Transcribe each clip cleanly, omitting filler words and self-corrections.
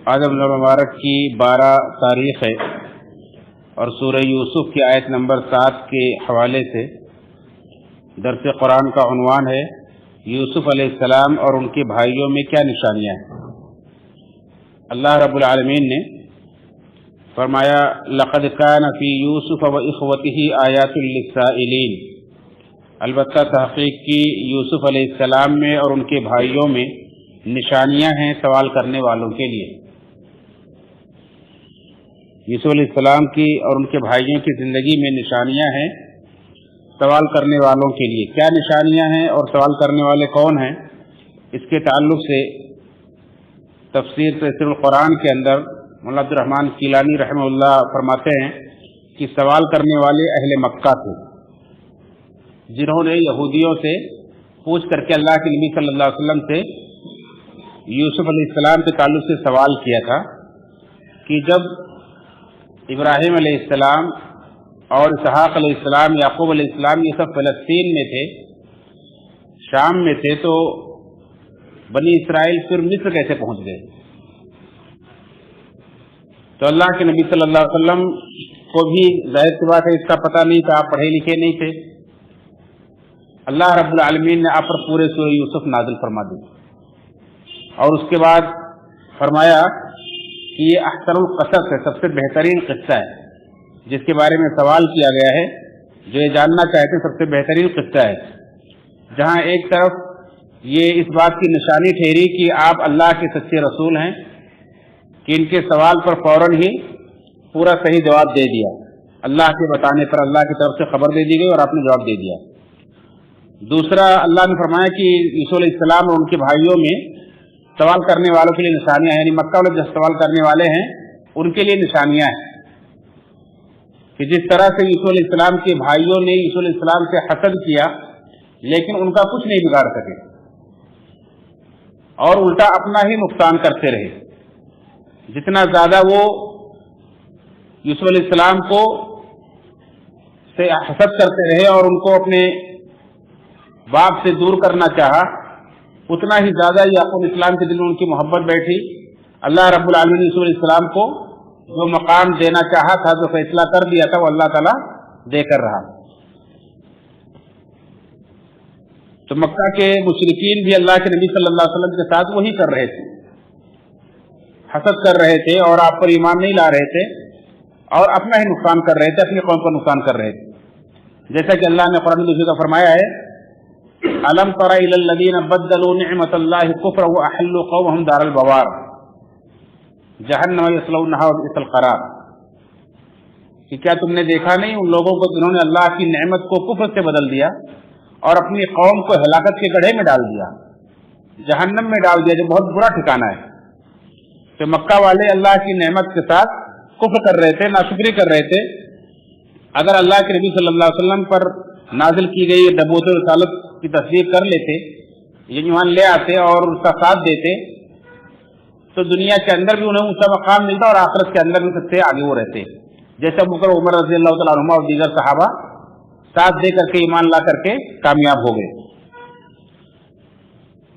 آج رمضان المبارک کی 12 تاریخ ہے اور سورہ یوسف کی آیت نمبر 7 کے حوالے سے درس قرآن کا عنوان ہے یوسف علیہ السلام اور ان کے بھائیوں میں کیا نشانیاں ہیں۔ اللہ رب العالمین نے فرمایا لقد کان فی یوسف و اخوتہ آیات للسائلین، البتہ تحقیق کی یوسف علیہ السلام میں اور ان کے بھائیوں میں نشانیاں ہیں سوال کرنے والوں کے لیے۔ یوسف علیہ السلام کی اور ان کے بھائیوں کی زندگی میں نشانیاں ہیں سوال کرنے والوں کے لیے۔ کیا نشانیاں ہیں اور سوال کرنے والے کون ہیں، اس کے تعلق سے تفسیر تفسیر القرآن کے اندر مولانا عبد الرحمن کیلانی رحمہ اللہ فرماتے ہیں کہ سوال کرنے والے اہل مکہ تھے، جنہوں نے یہودیوں سے پوچھ کر کے اللہ کے نبی صلی اللہ علیہ وسلم سے یوسف علیہ السلام کے تعلق سے سوال کیا تھا کہ جب ابراہیم علیہ السلام اور اسحاق علیہ السلام، یعقوب علیہ السلام یہ سب فلسطین میں تھے، شام میں تھے، تو بنی اسرائیل پھر مصر کیسے پہنچ گئے؟ تو اللہ کے نبی صلی اللہ علیہ وسلم کو بھی ظاہر سی بات ہے اس کا پتہ نہیں تھا، پڑھے لکھے نہیں تھے۔ اللہ رب العالمین نے آپ پر پورے سورہ یوسف نازل فرما دی اور اس کے بعد فرمایا کہ یہ احسن القصص ہے، سب سے بہترین قصہ ہے جس کے بارے میں سوال کیا گیا ہے، جو یہ جاننا چاہتے ہیں سب سے بہترین قصہ ہے، جہاں ایک طرف یہ اس بات کی نشانی ٹھہری کہ آپ اللہ کے سچے رسول ہیں کہ ان کے سوال پر فوراً ہی پورا صحیح جواب دے دیا، اللہ کے بتانے پر اللہ کی طرف سے خبر دے دی گئی اور آپ نے جواب دے دیا۔ دوسرا، اللہ نے فرمایا کہ یوسف علیہ السلام اور ان کے بھائیوں میں سوال کرنے والوں کے لیے نشانیاں ہیں، یعنی مکہ والے جو سوال کرنے والے ہیں ان کے لیے نشانیاں ہیں کہ جس طرح سے یوسف علیہ السلام کے بھائیوں نے یوسف علیہ السلام سے حسد کیا لیکن ان کا کچھ نہیں بگاڑ سکے اور الٹا اپنا ہی نقصان کرتے رہے۔ جتنا زیادہ وہ یوسف علیہ السلام کو سے حسد کرتے رہے اور ان کو اپنے باپ سے دور کرنا چاہا، اتنا ہی زیادہ یعقوب علیہ السلام کے دل میں ان کی محبت بیٹھی۔ اللہ رب العالمین نے یوسف علیہ السلام کو جو مقام دینا چاہا تھا، جو فیصلہ کر دیا تھا، وہ اللہ تعالیٰ دے کر رہا۔ تو مکہ کے مشرکین بھی اللہ کے نبی صلی اللہ علیہ وسلم کے ساتھ وہی کر رہے تھے، حسد کر رہے تھے اور آپ پر ایمان نہیں لا رہے تھے اور اپنا ہی نقصان کر رہے تھے، اپنی قوم پر نقصان کر رہے تھے، جیسا کہ اللہ نے قرآن میں فرمایا ہے أَلَمْ تَرَ إِلَى الَّذِينَ بَدَّلُوا نِعْمَةَ اللَّهِ كُفْرًا وَأَحَلُّوا قَوْمَهُمْ دَارَ الْبَوَارِ جَهَنَّمَ يَصْلَوْنَهَا وَبِئْسَ الْقَرَارُ، کہ کیا تم نے دیکھا نہیں ان لوگوں کو جنہوں نے اللہ کی نعمت کو کفر سے بدل دیا اور اپنی قوم کو ہلاکت کے گڑھے میں ڈال دیا، جہنم میں ڈال دیا، جو بہت برا ٹھکانہ ہے۔ تو مکہ والے اللہ کی نعمت کے ساتھ کفر کر رہے تھے، ناشکری کر رہے تھے۔ اگر اللہ کے نبی صلی اللہ علیہ وسلم پر نازل کی گئی نبوت و رسالت کی تصدیق کر لیتے، یہ ایمان لے آتے اور اس کا ساتھ دیتے، تو دنیا کے اندر بھی انہیں اونچا مقام ملتا اور آخرت کے اندر بھی سب سے آگے وہ رہتے، جیسے ابوبکر عمر رضی اللہ تعالیٰ عنہ اور دیگر صحابہ ساتھ دے کر کے ایمان لا کر کے کامیاب ہو گئے۔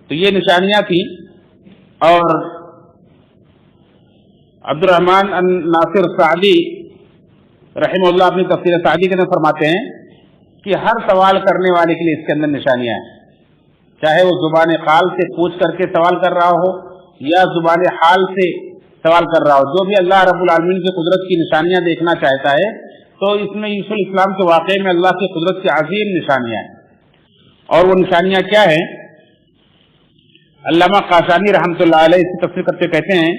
تو یہ نشانیاں تھیں۔ اور عبد الرحمن ناصر سعدی رحمہ اللہ اپنی تفسیر سعدی کے اندر فرماتے ہیں کہ ہر سوال کرنے والے کے لیے اس کے اندر نشانیاں ہیں، چاہے وہ زبان قال سے پوچھ کر کے سوال کر رہا ہو یا زبان حال سے سوال کر رہا ہو، جو بھی اللہ رب العالمین کی قدرت کی نشانیاں دیکھنا چاہتا ہے تو اس میں یوسف علیہ السلام کے واقعے میں اللہ کی قدرت کی عظیم نشانیاں ہیں۔ اور وہ نشانیاں کیا ہیں؟ علامہ قاشانی رحمۃ اللہ علیہ اس کی تفسیر کرتے کہتے ہیں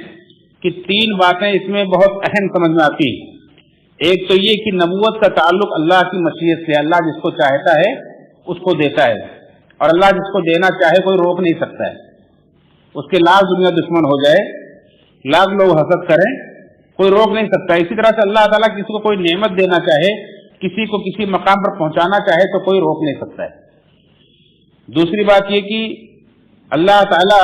کہ 3 باتیں اس میں بہت اہم سمجھ میں آتی ہیں۔ ایک تو یہ کہ نبوت کا تعلق اللہ کی مشیت سے، اللہ جس کو چاہتا ہے اس کو دیتا ہے اور اللہ جس کو دینا چاہے کوئی روک نہیں سکتا ہے، اس کے لاکھ دنیا دشمن ہو جائے، لاکھ لوگ حسد کریں، کوئی روک نہیں سکتا۔ اسی طرح سے اللہ تعالیٰ کسی کو کوئی نعمت دینا چاہے، کسی کو کسی مقام پر پہنچانا چاہے تو کوئی روک نہیں سکتا ہے۔ دوسری بات یہ کہ اللہ تعالیٰ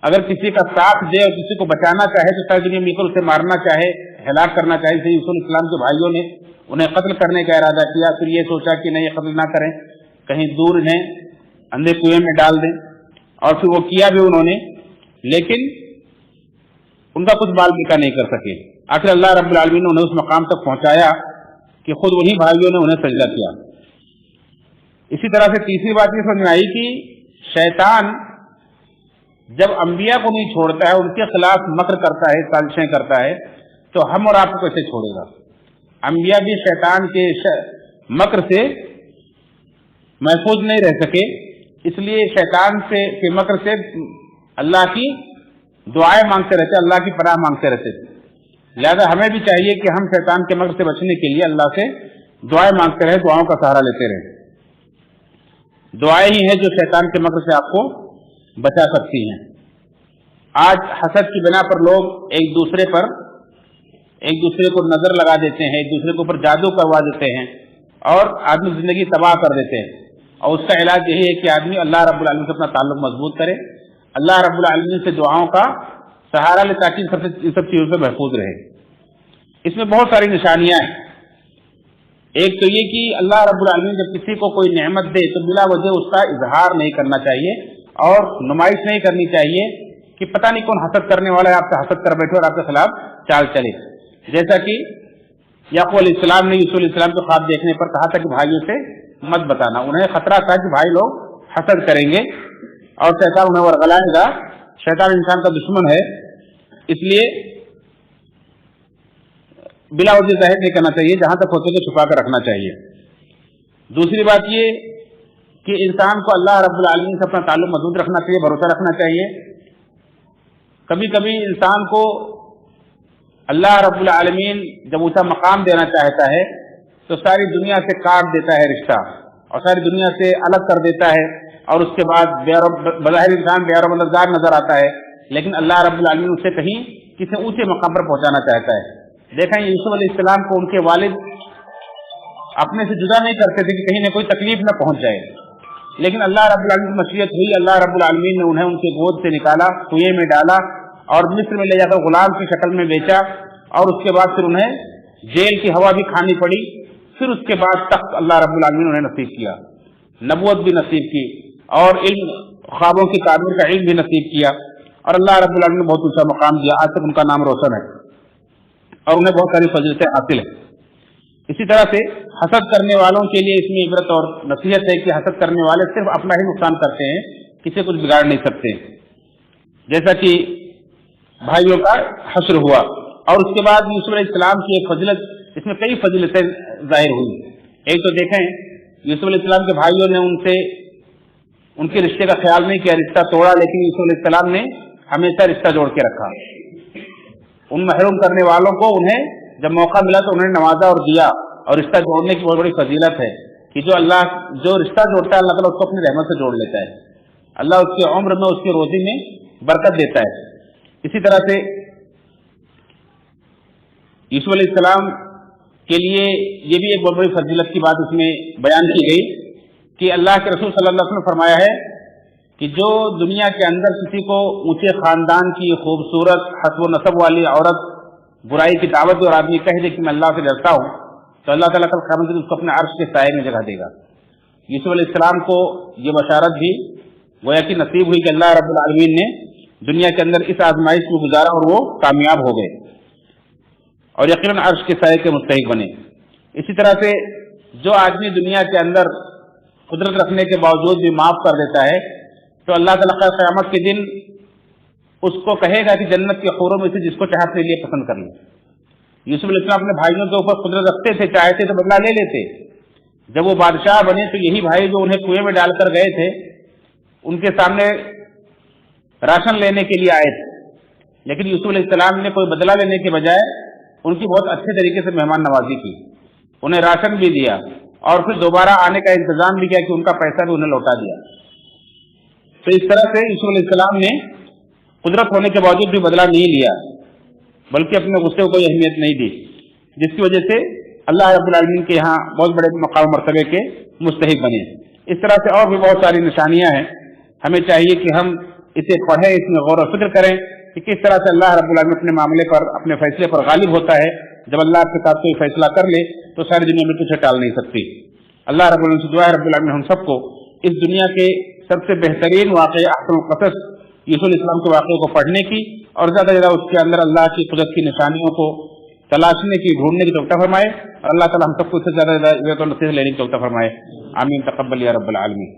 اگر کسی کا ساتھ دے اور کسی کو بچانا چاہے تو ساری دنیا مل کر اسے مارنا چاہے، ہلاک کرنا چاہے۔ جیسے یوسف علیہ السلام کے بھائیوں نے انہیں قتل کرنے کا ارادہ کیا، پھر یہ سوچا کہ نہیں قتل نہ کریں، کہیں دور انہیں اندھے کنویں میں ڈال دیں، اور پھر وہ کیا بھی انہوں نے، لیکن उनका कुछ बाल बिका नहीं कर सके। आखिर अल्लाह रब्बुल आलमीन ने उन्हें उस मकाम तक पहुंचाया कि खुद उन्हीं भाइयों ने उन्हें सजदा किया। इसी तरह से तीसरी बात ये समझ में आई कि शैतान जब अंबिया को नहीं छोड़ता है, उनके खिलाफ मक्र करता है, साजिशें करता है, तो हम और आपको कैसे छोड़ेगा। अंबिया भी शैतान के मक्र से महफूज नहीं रह सके, इसलिए शैतान से के मक्र से अल्लाह की दुआएं मांगते रहते, अल्लाह की पनाह मांगते रहते। लिहाजा हमें भी चाहिए कि हम शैतान के मक्र से बचने के लिए अल्लाह से दुआएं मांगते रहे, दुआओं का सहारा लेते रहे। दुआएं ही हैं जो शैतान के मक्र से आपको बचा सकती हैं। आज हसद की बिना पर लोग एक दूसरे को नजर लगा देते हैं, एक दूसरे के ऊपर जादू करवा देते हैं और आदमी जिंदगी तबाह कर देते हैं। और उसका इलाज यही है कि आदमी अल्लाह रब्बुल आलमीन से अपना ताल्लुक मजबूत करे, अल्लाह रब्बुल आलमीन से दुआओं का सहारा ले, ताकि इन सब चीजों से महफूज रहे। इसमें बहुत सारी निशानियां हैं। एक तो ये कि अल्लाह रब्बुल आलमीन जब किसी को कोई नेमत दे तो बिला वजह उसका इजहार नहीं करना चाहिए और नुमाइश नहीं करनी चाहिए कि पता नहीं कौन हसद करने वाला है, आपसे हसद कर बैठे और आपके खिलाफ चाल चले। जैसा कि याकूब अलैहिस्सलाम ने यूसुफ अलैहिस्सलाम को ख्वाब देखने पर कहा था कि भाइयों से मत बताना। उन्हें खतरा था कि भाई लोग हसद करेंगे और शैतान उन्हें वरगलाएगा। शैतान इंसान का दुश्मन है, इसलिए बिला वजह जाहिर नहीं करना चाहिए, जहां तक हो सके छुपा कर रखना चाहिए। दूसरी बात ये कि इंसान को अल्लाह रब्बुल आलमीन से अपना ताल्लुक मजबूत रखना चाहिए, भरोसा रखना चाहिए। कभी कभी इंसान को अल्लाह रब्बुल आलमीन जब ऊंचा मकाम देना चाहता है तो सारी दुनिया से काट देता है रिश्ता और सारी दुनिया से अलग कर देता है और उसके बाद बज़ाहिर इंसान बेअरमदार नजर आता है, लेकिन अल्लाह रब्बुल आलमीन उसे कहीं किसी ऊंचे मकाम पर पहुंचाना चाहता है। देखा यूसुफ अलैहिस्सलाम को उनके वालिद अपने से जुदा नहीं करते थे कि कहीं न कोई तकलीफ न पहुंच जाए, लेकिन अल्लाह रब्बुल आलमीन की मशीयत हुई, अल्लाह रब्बुल आलमीन ने उन्हें उनके गोद से निकाला, कुएं में डाला और मिस्र में ले जाकर गुलाम की शक्ल में बेचा और उसके बाद फिर उन्हें जेल की हवा भी खानी पड़ी। फिर उसके बाद तख्त अल्लाह रब्बुल आलमीन उन्हें नसीब किया, नबूवत भी नसीब की और इल्म ख्वाबों की ताबीर का इल्म भी नसीब किया और अल्लाह रब्बुल आलमीन ने बहुत ऊंचा मकाम दिया। आज तक उनका नाम रोशन है और उन्हें बहुत सारी फजीलतें हासिल है। इसी तरह से हसद करने वालों के लिए इसमें इबरत और नसीहत है कि हसद करने वाले सिर्फ अपना ही नुकसान करते हैं, किसी कुछ बिगाड़ नहीं सकते। जैसा कि भाइयों का हश्र हुआ और उसके बाद यूसुफ अलैहिस्सलाम की एक फजीलत, इसमें कई फजीलतें जाहिर हुई। एक तो देखें, यूसुफ अलैहिस्सलाम के भाइयों ने उनके रिश्ते का ख्याल नहीं किया, रिश्ता तोड़ा, लेकिन यूसुफ अलैहिस्सलाम ने हमेशा रिश्ता जोड़ के रखा। उन महरूम करने वालों को उन्हें जब मौका मिला तो उन्हें नवाजा और दिया। और रिश्ता जोड़ने की बहुत बड़ी फजीलत है कि जो रिश्ता जोड़ता है अल्लाह ताला उसको अपनी रहमत से जोड़ लेता है, अल्लाह उसकी उम्र में उसकी रोजी में बरकत देता है। इसी तरह से यूसुफ अलैहिस्सलाम के लिए ये भी एक बहुत बड़ी फजीलत की बात उसमें बयान की गई कि अल्लाह के रसूल सल्लल्लाहु अलैहि वसल्लम ने फरमाया है कि जो दुनिया के अंदर किसी को ऊंचे खानदान की खूबसूरत हस्ब नसब वाली औरत बुराई की दावत और आदमी कह दे कि मैं अल्लाह से डरता हूं, तो अल्लाह ताला कल क़यामत के दिन उसको अपने अर्श के साए में जगह देगा। यूसुफ अलैहिस्सलाम को ये बशारत भी गोया कि नसीब हुई कि अल्लाह रब्बुल आलमीन ने दुनिया के अंदर इस आजमाइश को गुजारा और वो कामयाब हो गए और यकीनन अर्श के साए के मुस्तहिक बने। इसी तरह से जो आदमी दुनिया के अंदर कुदरत रखने के बावजूद भी माफ कर देता है तो अल्लाह ताला क़यामत के दिन उसको कहेगा कि जन्नत के हूरों में से जिसको चाहे अपने लिए पसंद कर ले। यूसुफ अलैहिस्सलाम अपने भाइयों के ऊपर कुदरत रखते थे, चाहते तो बदला ले लेते। जब वो बादशाह बने तो यही भाई जो उन्हें कुएं में डालकर गए थे उनके सामने राशन लेने के लिए आए थे, लेकिन यूसुफ अलैहिस्सलाम ने कोई बदला लेने के बजाय उनकी बहुत अच्छे तरीके से मेहमान नवाजी की, उन्हें राशन भी दिया और फिर दोबारा आने का इंतजाम भी किया कि उनका पैसा भी उन्हें लौटा दिया। तो इस तरह से यूसुफ अलैहिस्सलाम ने कुदरत होने के बावजूद भी बदला नहीं लिया, बल्कि अपने गुस्से को कोई अहमियत नहीं दी, जिसकी वजह से अल्लाह रब्बुल आलमीन के यहाँ बहुत बड़े मकाम मर्तबे के मुस्तहिक बने। इस तरह से और भी बहुत सारी निशानियां हैं। हमें चाहिए कि हम इसे पढ़ें, इसमें गौर व फिक्र करें कि किस तरह से अल्लाह रब्बुल आलमीन अपने मामले पर, अपने फैसले पर गालिब होता है। जब अल्लाह आपके साथ कोई फैसला कर ले तो सारी दुनिया में तुझे टाल नहीं सकती। अल्लाह रब्बुल आलमीन से दुआ है रब्बुल आलमीन हम सबको इस दुनिया के सबसे बेहतरीन वाक़या अहसनुल क़सस यूसुफ अलैहिस्सलाम के वाक़े को पढ़ने की اور زیادہ سے زیادہ اس کے اندر اللہ کی قدرت کی نشانیوں کو تلاشنے کی، ڈھونڈنے کی توفیق فرمائے، اور اللہ تعالیٰ ہم سب کو اس سے زیادہ عبرت اور نصیحت لینے کی توفیق فرمائے. آمین. تقبل یا رب العالمین.